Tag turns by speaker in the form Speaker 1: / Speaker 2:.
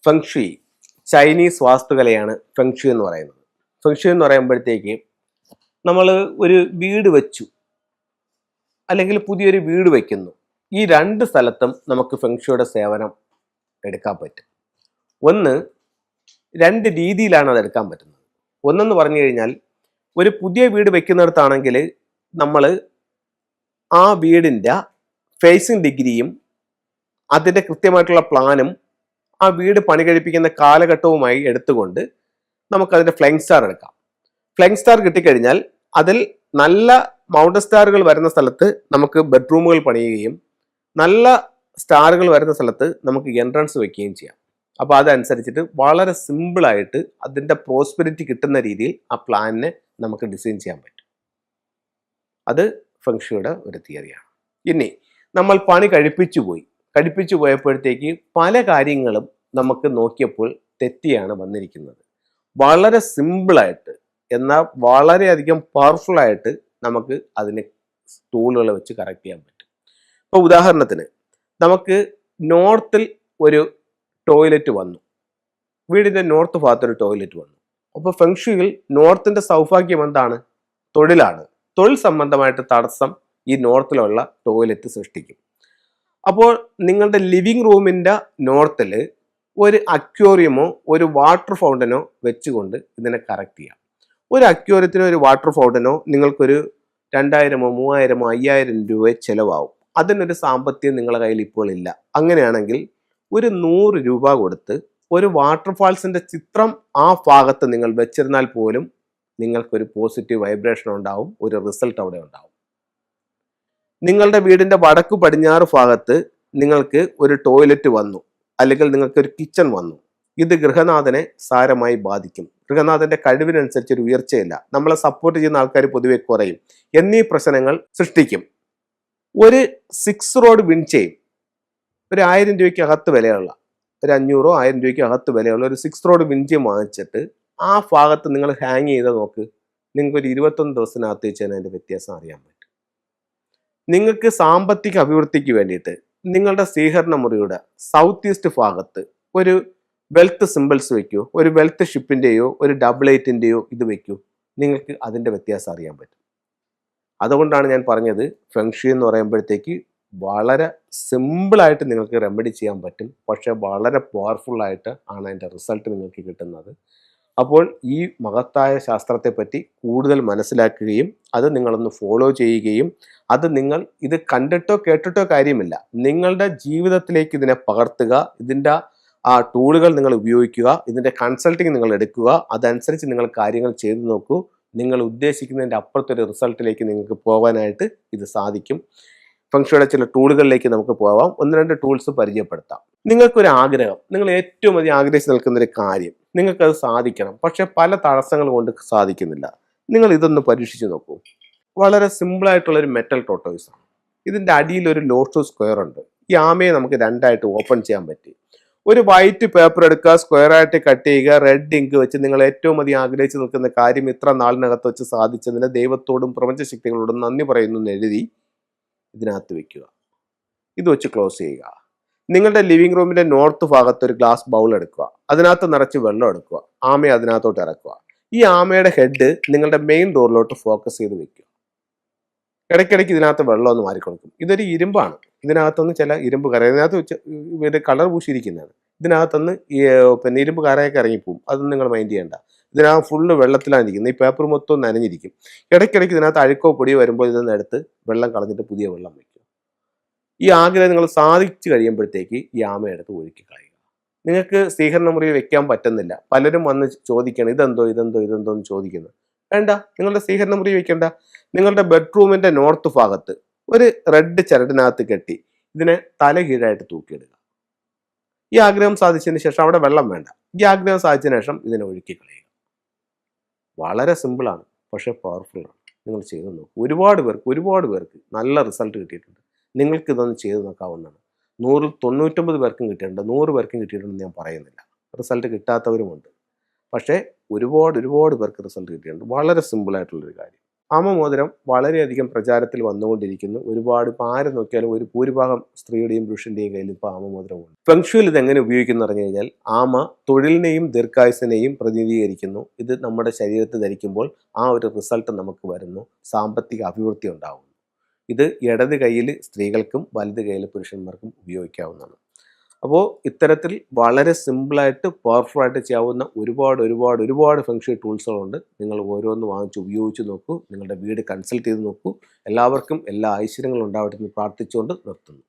Speaker 1: Feng shui Chinese വാസ്തുകലയാണ് feng shui എന്ന് പറയുന്നത്. Feng shui എന്ന് പറയുമ്പോഴത്തേക്ക് നമ്മൾ ഒരു വീട് വെച്ചു അല്ലെങ്കിൽ പുതിയൊരു വീട് വയ്ക്കുന്നു. ഈ രണ്ട് സ്ഥലത്തും നമുക്ക് ഫെങ്ഷുയുടെ സേവനം എടുക്കാൻ പറ്റും. ഒന്ന്, രണ്ട് രീതിയിലാണ് അത് എടുക്കാൻ പറ്റുന്നത്. ഒന്നെന്ന് പറഞ്ഞു കഴിഞ്ഞാൽ ഒരു പുതിയ വീട് വെക്കുന്നിടത്താണെങ്കിൽ നമ്മൾ ആ വീടിൻ്റെ ഫേസിങ് ഡിഗ്രിയും അതിൻ്റെ കൃത്യമായിട്ടുള്ള പ്ലാനും ആ വീട് പണി കഴിപ്പിക്കുന്ന കാലഘട്ടവുമായി എടുത്തുകൊണ്ട് നമുക്കതിൻ്റെ ഫ്ലൈങ് സ്റ്റാർ എടുക്കാം. ഫ്ലൈങ് സ്റ്റാർ കിട്ടിക്കഴിഞ്ഞാൽ അതിൽ നല്ല മൗണ്ടൻ സ്റ്റാറുകൾ വരുന്ന സ്ഥലത്ത് നമുക്ക് ബെഡ്റൂമുകൾ പണിയുകയും നല്ല സ്റ്റാറുകൾ വരുന്ന സ്ഥലത്ത് നമുക്ക് എൻട്രൻസ് വെക്കുകയും ചെയ്യാം. അപ്പോൾ അതനുസരിച്ചിട്ട് വളരെ സിമ്പിളായിട്ട് അതിൻ്റെ പ്രോസ്പെരിറ്റി കിട്ടുന്ന രീതിയിൽ ആ പ്ലാനിനെ നമുക്ക് ഡിസൈൻ ചെയ്യാൻ പറ്റും. അത് ഫെങ്ഷുയുടെ ഒരു തിയറിയാണ്. ഇനി നമ്മൾ പണി കഴിപ്പിച്ചു പോയപ്പോഴത്തേക്ക് പല കാര്യങ്ങളും നമുക്ക് നോക്കിയപ്പോൾ തെറ്റിയാണ് വന്നിരിക്കുന്നത്. വളരെ സിമ്പിളായിട്ട് എന്നാൽ വളരെയധികം പവർഫുള്ളായിട്ട് നമുക്ക് അതിനെ ടൂളുകൾ വെച്ച് കറക്റ്റ് ചെയ്യാൻ പറ്റും. ഇപ്പോൾ ഉദാഹരണത്തിന് നമുക്ക് നോർത്തിൽ ഒരു ടോയ്ലറ്റ് വന്നു, വീടിൻ്റെ നോർത്ത് ഭാഗത്തൊരു ടോയ്ലറ്റ് വന്നു. അപ്പോൾ ഫെങ്ഷുയിൽ നോർത്തിൻ്റെ സൗഭാഗ്യം എന്താണ്? തൊഴിലാണ്. തൊഴിൽ സംബന്ധമായിട്ട് തടസ്സം ഈ നോർത്തിലുള്ള ടോയ്ലറ്റ് സൃഷ്ടിക്കും. അപ്പോൾ നിങ്ങളുടെ ലിവിങ് റൂമിൻ്റെ നോർത്തിൽ ഒരു അക്വേറിയമോ ഒരു വാട്ടർ ഫൗണ്ടനോ വെച്ചുകൊണ്ട് ഇതിനെ കറക്റ്റ് ചെയ്യാം. ഒരു അക്വേറിയത്തിനോ ഒരു വാട്ടർ ഫൗണ്ടനോ നിങ്ങൾക്കൊരു 2000, 3000, 5000 രൂപ ചിലവാകും. അതിനൊരു സാമ്പത്തികം നിങ്ങളുടെ കയ്യിൽ ഇപ്പോൾ ഇല്ല. അങ്ങനെയാണെങ്കിൽ ഒരു 100 രൂപ കൊടുത്ത് ഒരു വാട്ടർഫാൾസിൻ്റെ ചിത്രം ആ ഭാഗത്ത് നിങ്ങൾ വെച്ചിരുന്നാൽ പോലും നിങ്ങൾക്കൊരു പോസിറ്റീവ് വൈബ്രേഷൻ ഉണ്ടാവും, ഒരു റിസൾട്ട് അവിടെ ഉണ്ടാവും. നിങ്ങളുടെ വീടിൻ്റെ വടക്ക് പടിഞ്ഞാറ് ഭാഗത്ത് നിങ്ങൾക്ക് ഒരു ടോയ്ലറ്റ് വന്നു, അല്ലെങ്കിൽ നിങ്ങൾക്കൊരു കിച്ചൺ വന്നു. ഇത് ഗൃഹനാഥനെ സാരമായി ബാധിക്കും. ഗൃഹനാഥന്റെ കഴിവിനനുസരിച്ച് ഒരു ഉയർച്ചയില്ല, നമ്മളെ സപ്പോർട്ട് ചെയ്യുന്ന ആൾക്കാർ പൊതുവെ കുറയും, എന്നീ പ്രശ്നങ്ങൾ സൃഷ്ടിക്കും. ഒരു 6 റോഡ് വിൻചെയിൻ ഒരു 1000 രൂപയ്ക്ക് അകത്ത് വിലയുള്ള, ഒരു 500, 1000 രൂപയ്ക്ക് അകത്ത് വിലയുള്ള ഒരു 6 റോഡ് വിൻചെയിൻ വാങ്ങിച്ചിട്ട് ആ ഭാഗത്ത് നിങ്ങൾ ഹാങ് ചെയ്ത് നോക്ക്. നിങ്ങൾക്ക് ഒരു 21 ദിവസത്തിനകത്ത് വെച്ച് തന്നെ അതിൻ്റെ വ്യത്യാസം അറിയാൻ പറ്റും. നിങ്ങൾക്ക് സാമ്പത്തിക അഭിവൃദ്ധിക്ക് വേണ്ടിയിട്ട് നിങ്ങളുടെ സ്വീകരണ മുറിയുടെ സൗത്ത് ഈസ്റ്റ് ഭാഗത്ത് ഒരു വെൽത്ത് സിമ്പിൾസ് വെക്കൂ, ഒരു വെൽത്ത് ഷിപ്പിൻ്റെയോ ഒരു 88ൻ്റെയോ ഇത് വെക്കൂ. നിങ്ങൾക്ക് അതിൻ്റെ വ്യത്യാസം അറിയാൻ പറ്റും. അതുകൊണ്ടാണ് ഞാൻ പറഞ്ഞത് ഫെങ്ഷുയി എന്ന് പറയുമ്പോഴത്തേക്ക് വളരെ സിമ്പിളായിട്ട് നിങ്ങൾക്ക് റെമഡി ചെയ്യാൻ പറ്റും, പക്ഷേ വളരെ പവർഫുള്ളായിട്ട് ആണ് അതിൻ്റെ റിസൾട്ട് നിങ്ങൾക്ക് കിട്ടുന്നത്. അപ്പോൾ ഈ മഹത്തായ ശാസ്ത്രത്തെ പറ്റി കൂടുതൽ മനസ്സിലാക്കുകയും അത് നിങ്ങളൊന്ന് ഫോളോ ചെയ്യുകയും അത് നിങ്ങൾ ഇത് കണ്ടിട്ടോ കേട്ടിട്ടോ കാര്യമില്ല, നിങ്ങളുടെ ജീവിതത്തിലേക്ക് ഇതിനെ പകർത്തുക. ഇതിൻ്റെ ആ ടൂളുകൾ നിങ്ങൾ ഉപയോഗിക്കുക, ഇതിൻ്റെ കൺസൾട്ടിങ് നിങ്ങൾ എടുക്കുക, അതനുസരിച്ച് നിങ്ങൾ കാര്യങ്ങൾ ചെയ്തു നോക്കൂ. നിങ്ങൾ ഉദ്ദേശിക്കുന്നതിൻ്റെ അപ്പുറത്തൊരു റിസൾട്ടിലേക്ക് നിങ്ങൾക്ക് പോകാനായിട്ട് ഇത് സാധിക്കും. ഫെങ്ഷുയുടെ ചില ടൂളുകളിലേക്ക് നമുക്ക് പോകാം. 1-2 ടൂൾസ് പരിചയപ്പെടുത്താം. നിങ്ങൾക്കൊരു ആഗ്രഹം, നിങ്ങൾ ഏറ്റവും അധികം ആഗ്രഹിച്ച് നിൽക്കുന്നൊരു കാര്യം, നിങ്ങൾക്കത് സാധിക്കണം, പക്ഷെ പല തടസ്സങ്ങൾ കൊണ്ട് സാധിക്കുന്നില്ല. നിങ്ങൾ ഇതൊന്ന് പരീക്ഷിച്ച് നോക്കൂ. വളരെ സിമ്പിളായിട്ടുള്ളൊരു മെറ്റൽ ടോട്ടോയ്സ് ആണ്. ഇതിൻ്റെ അടിയിൽ ഒരു ലോട്ടു സ്ക്വയർ ഉണ്ട്. ഈ ആമയെ നമുക്ക് 2ആയിട്ട് ഓപ്പൺ ചെയ്യാൻ പറ്റി. ഒരു വൈറ്റ് പേപ്പർ എടുക്കുക, സ്ക്വയറായിട്ട് കട്ട് ചെയ്യുക, റെഡ് ഇങ്ക് വെച്ച് നിങ്ങൾ ഏറ്റവും അധികം ആഗ്രഹിച്ച് നിൽക്കുന്ന കാര്യം ഇത്ര നാളിനകത്ത് വെച്ച് സാധിച്ചതിന് ദൈവത്തോടും പ്രപഞ്ചശക്തികളോടും നന്ദി പറയുന്നു എന്ന് എഴുതി ഇതിനകത്ത് വെക്കുക. ഇത് വെച്ച് ക്ലോസ് ചെയ്യുക. നിങ്ങളുടെ ലിവിങ് റൂമിൻ്റെ നോർത്ത് ഭാഗത്ത് ഒരു ഗ്ലാസ് ബൗൾ എടുക്കുക, അതിനകത്ത് നിറച്ച് വെള്ളം എടുക്കുക, ആമയെ അതിനകത്തോട്ട് ഇറക്കുക. ഈ ആമയുടെ ഹെഡ് നിങ്ങളുടെ മെയിൻ ഡോറിലോട്ട് ഫോക്കസ് ചെയ്ത് വെക്കുക. ഇടയ്ക്കിടയ്ക്ക് ഇതിനകത്ത് വെള്ളം ഒന്ന് മാറിക്കൊടുക്കും. ഇതൊരു ഇരുമ്പാണ്, ഇതിനകത്തുനിന്ന് ചില ഇരുമ്പ് കര, ഇതിനകത്ത് വെച്ച് ഇവര് കളർ പൂശിയിരിക്കുന്നതാണ്. ഇതിനകത്തുനിന്ന് പിന്നെ ഇരുമ്പ് കരയൊക്കെ ഇറങ്ങിപ്പോവും, അതൊന്നും നിങ്ങൾ മൈൻഡ് ചെയ്യേണ്ട. ഇതിനകത്ത് ഫുള്ള് വെള്ളത്തിലാണ് ഇരിക്കുന്നത്. ഈ പേപ്പർ മൊത്തം നനഞ്ഞിരിക്കും. ഇടയ്ക്കിടയ്ക്ക് ഇതിനകത്ത് അഴുക്കോ പൊടിയോ വരുമ്പോൾ ഇതൊന്ന് എടുത്ത് വെള്ളം കളഞ്ഞിട്ട് പുതിയ വെള്ളം വയ്ക്കുക. ഈ ആഗ്രഹം നിങ്ങൾ സാധിച്ചു കഴിയുമ്പോഴത്തേക്ക് ഈ ആമയെടുത്ത് ഒഴുക്കി കളയുക. നിങ്ങൾക്ക് സ്വീകരണ മുറിയിൽ വെക്കാൻ പറ്റുന്നില്ല, പലരും വന്ന് ചോദിക്കണം ഇതെന്തോ എന്ന് ചോദിക്കുന്നത്. വേണ്ട, നിങ്ങളുടെ സ്വീകരണ മുറി വെക്കേണ്ട. നിങ്ങളുടെ ബെഡ്റൂമിൻ്റെ നോർത്ത് ഭാഗത്ത് ഒരു റെഡ് ചരടിനകത്ത് കെട്ടി ഇതിനെ തലകീഴായിട്ട് തൂക്കിയിടുക. ഈ ആഗ്രഹം സാധിച്ചതിന് ശേഷം അവിടെ വെള്ളം വേണ്ട. ഈ ആഗ്രഹം സാധിച്ചതിന് ശേഷം ഇതിനെ ഒഴുക്കി കളയുക. വളരെ സിമ്പിളാണ്, പക്ഷേ പവർഫുള്ളാണ്. നിങ്ങൾ ചെയ്ത് നോക്കും. ഒരുപാട് പേർക്ക് നല്ല റിസൾട്ട് കിട്ടിയിട്ടുണ്ട്. നിങ്ങൾക്ക് ഇതൊന്ന് ചെയ്ത് നോക്കാവുന്നതാണ്. 199 പേർക്കും കിട്ടിയിട്ടുണ്ട്, 100 പേർക്കും കിട്ടിയിട്ടുണ്ടെന്ന് ഞാൻ പറയുന്നില്ല. റിസൾട്ട് കിട്ടാത്തവരുമുണ്ട്, പക്ഷേ ഒരുപാട് പേർക്ക് റിസൾട്ട് കിട്ടിയിട്ടുണ്ട്. വളരെ സിമ്പിളായിട്ടുള്ളൊരു കാര്യം. ആമമോതിരം വളരെയധികം പ്രചാരത്തിൽ വന്നുകൊണ്ടിരിക്കുന്നു. ഒരുപാട് ഇപ്പം ആര് നോക്കിയാലും ഒരു ഭൂരിഭാഗം സ്ത്രീയുടെയും പുരുഷൻ്റെയും കയ്യിൽ ഇപ്പോൾ ആമമോതിരമുണ്ട്. ഫെങ്ഷുയിൽ ഇതെങ്ങനെ ഉപയോഗിക്കുന്നു പറഞ്ഞു കഴിഞ്ഞാൽ, ആമ തൊഴിലിനെയും ദീർഘായുസിനെയും പ്രതിനിധീകരിക്കുന്നു. ഇത് നമ്മുടെ ശരീരത്തിൽ ധരിക്കുമ്പോൾ ആ ഒരു റിസൾട്ട് നമുക്ക് വരുന്നു, സാമ്പത്തിക അഭിവൃദ്ധി ഉണ്ടാകുന്നു. ഇത് ഇടത് കൈയിൽ സ്ത്രീകൾക്കും വലത് കൈയിൽ പുരുഷന്മാർക്കും ഉപയോഗിക്കാവുന്നതാണ്. അപ്പോൾ ഇത്തരത്തിൽ വളരെ സിമ്പിളായിട്ട് പവർഫുള്ളായിട്ട് ചെയ്യാവുന്ന ഒരുപാട് ഫെങ്ഷുയി ടൂൾസുകളുണ്ട്. നിങ്ങൾ ഓരോന്ന് വാങ്ങിച്ച് ഉപയോഗിച്ച് നോക്കൂ. നിങ്ങളുടെ വീട് കൺസൾട്ട് ചെയ്ത് നോക്കൂ. എല്ലാവർക്കും എല്ലാ ഐശ്വര്യങ്ങളും ഉണ്ടാവട്ടെ എന്ന് പ്രാർത്ഥിച്ചുകൊണ്ട് നിർത്തുന്നു.